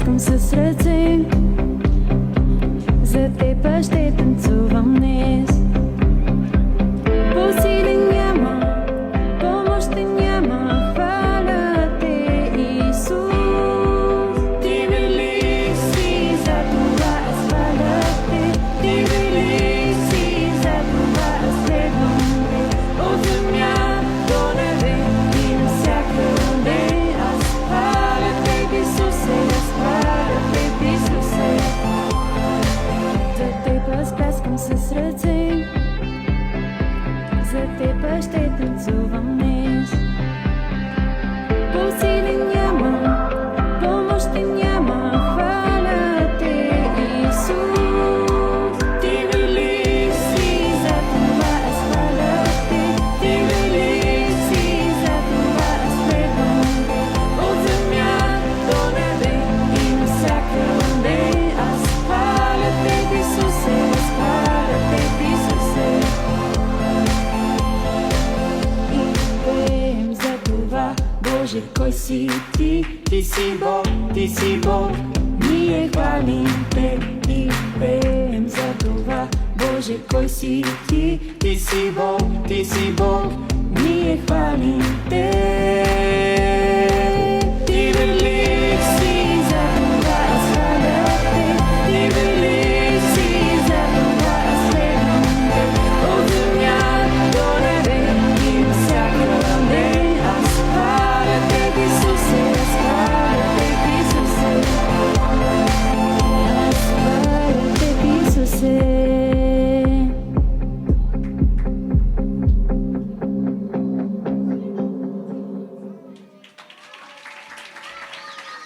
Плескам с ръце, за теб ще танцувам днес. По-сили няма, помощи няма, хваля те, Исус. Ти велик си, за това аз хваля те. Ти велик си, за това аз следвам те. От земя до небе и навсякъде аз хваля те, Исусе, аз хваля те, Исусе. За теб аз пляскам с ръце, за теб ще танцувам днес. По-сили няма, помощи няма, хваля те, Исус. Ти велик си, за това аз хваля те. Ти велик си, за това аз следвам те. От земя до небе и навсякъде аз хваля те, Исусе, аз хваля те, Исусе. И пеем за това, Боже, кой си ти? Ти си Бог, ти си Бог, ние хвалим те. И пеем за това, Боже, кой си ти? Ти си Бог, ти си Бог, ние хвалим те.